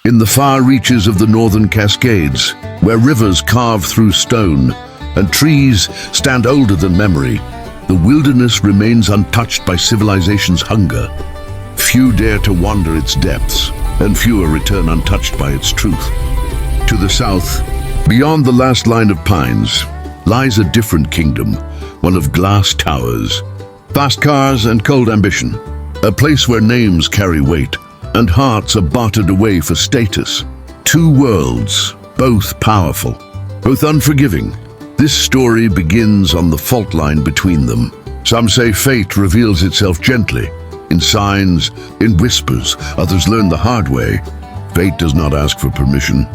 In the far reaches of the northern Cascades, where rivers carve through stone and trees stand older than memory, the wilderness remains untouched by civilization's hunger. Few dare to wander its depths, and fewer return untouched by its truth. To the south, beyond the last line of pines, lies a different kingdom, one of glass towers, fast cars and cold ambition, a place where names carry weight and hearts are bartered away for status. Two worlds, both powerful, both unforgiving. This story begins on the fault line between them. Some say fate reveals itself gently, in signs, in whispers. Others learn the hard way. Fate does not ask for permission.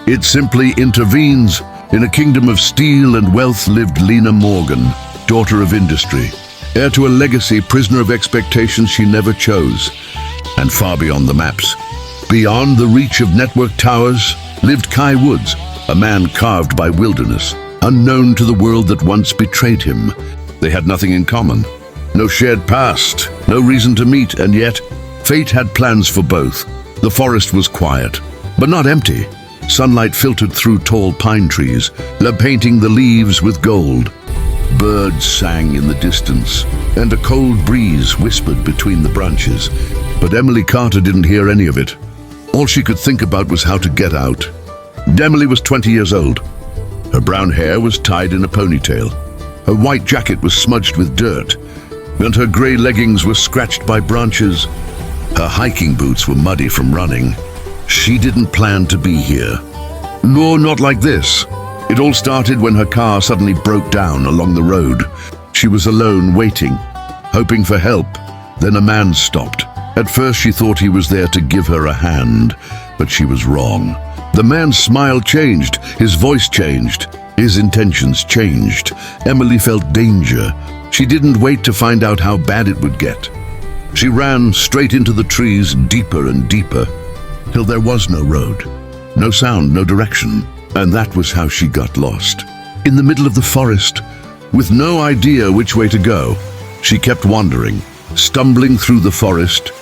It simply intervenes. In a kingdom of steel and wealth lived Lena Morgan, daughter of industry, heir to a legacy, prisoner of expectations she never chose. And far beyond the maps, beyond the reach of network towers, lived Kai Woods, a man carved by wilderness, unknown to the world that once betrayed him. They had nothing in common, no shared past, no reason to meet, and yet fate had plans for both. The forest was quiet, but not empty. Sunlight filtered through tall pine trees, painting the leaves with gold. Birds sang in the distance, and a cold breeze whispered between the branches. But Emily Carter didn't hear any of it. All she could think about was how to get out. Emily was 20 years old. Her brown hair was tied in a ponytail. Her white jacket was smudged with dirt, and her grey leggings were scratched by branches. Her hiking boots were muddy from running. She didn't plan to be here. No, not like this. It all started when her car suddenly broke down along the road. She was alone, waiting, hoping for help. Then a man stopped. At first she thought he was there to give her a hand, but she was wrong. The man's smile changed, his voice changed, his intentions changed. Emily felt danger. She didn't wait to find out how bad it would get. She ran straight into the trees, deeper and deeper, till there was no road, no sound, no direction. And that was how she got lost. In the middle of the forest, with no idea which way to go, she kept wandering, stumbling through the forest,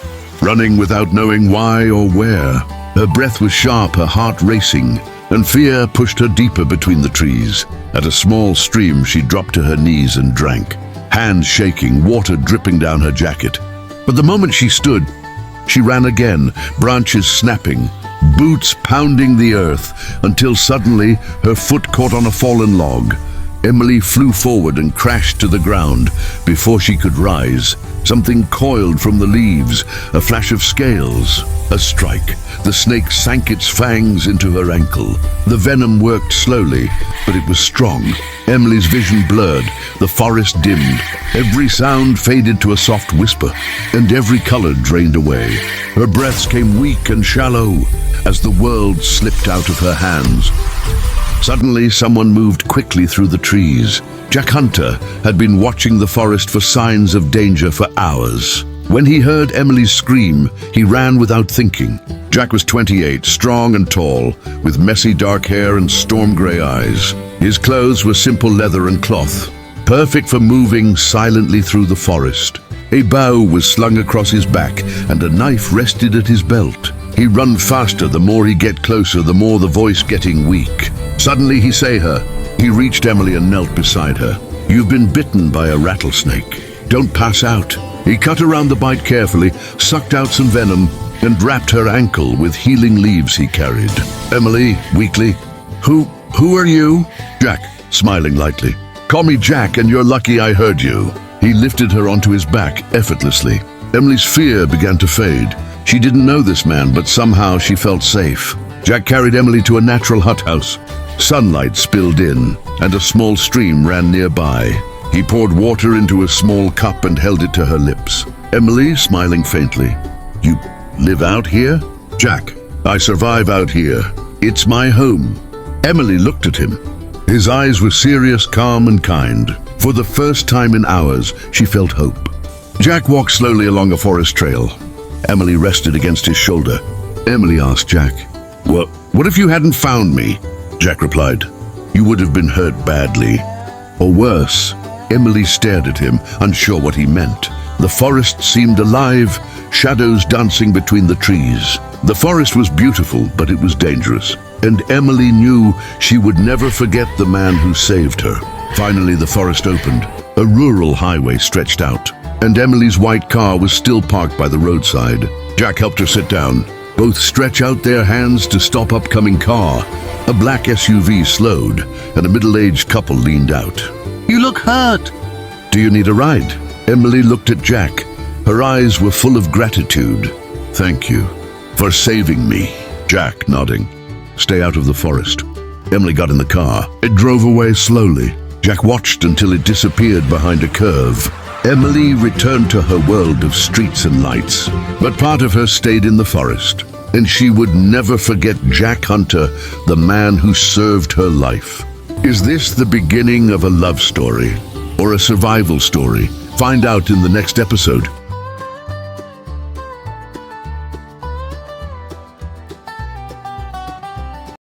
running without knowing why or where. Her breath was sharp, her heart racing, and fear pushed her deeper between the trees. At a small stream, she dropped to her knees and drank, hands shaking, water dripping down her jacket. But the moment she stood, she ran again, branches snapping, boots pounding the earth, until suddenly her foot caught on a fallen log. Emily flew forward and crashed to the ground. Before she could rise, something coiled from the leaves, a flash of scales, a strike. The snake sank its fangs into her ankle. The venom worked slowly, but it was strong. Emily's vision blurred, the forest dimmed. Every sound faded to a soft whisper, and every color drained away. Her breaths came weak and shallow as the world slipped out of her hands. Suddenly, someone moved quickly through the trees. Jack Hunter had been watching the forest for signs of danger for hours. When he heard Emily's scream, he ran without thinking. Jack was 28, strong and tall, with messy dark hair and storm-gray eyes. His clothes were simple leather and cloth, perfect for moving silently through the forest. A bow was slung across his back, and a knife rested at his belt. He run faster, the more he get closer, the more the voice getting weak. Suddenly he say her. He reached Emily and knelt beside her. You've been bitten by a rattlesnake. Don't pass out. He cut around the bite carefully, sucked out some venom, and wrapped her ankle with healing leaves he carried. Emily, weakly, Who are you? Jack, smiling lightly. Call me Jack, and you're lucky I heard you. He lifted her onto his back effortlessly. Emily's fear began to fade. She didn't know this man, but somehow she felt safe. Jack carried Emily to a natural hut house. Sunlight spilled in, and a small stream ran nearby. He poured water into a small cup and held it to her lips. Emily, smiling faintly. You live out here? Jack, I survive out here. It's my home. Emily looked at him. His eyes were serious, calm, and kind. For the first time in hours, she felt hope. Jack walked slowly along a forest trail. Emily rested against his shoulder. Emily asked Jack, What if you hadn't found me? Jack replied, You would have been hurt badly. Or worse. Emily stared at him, unsure what he meant. The forest seemed alive, shadows dancing between the trees. The forest was beautiful, but it was dangerous, and Emily knew she would never forget the man who saved her. Finally, the forest opened. A rural highway stretched out, and Emily's white car was still parked by the roadside. Jack helped her sit down. Both stretch out their hands to stop upcoming car. A black SUV slowed, and a middle-aged couple leaned out. You look hurt. Do you need a ride? Emily looked at Jack. Her eyes were full of gratitude. Thank you for saving me. Jack nodding. Stay out of the forest. Emily got in the car. It drove away slowly. Jack watched until it disappeared behind a curve. Emily returned to her world of streets and lights, but part of her stayed in the forest, and she would never forget Jack Hunter, the man who served her life. Is this the beginning of a love story or a survival story? Find out in the next episode.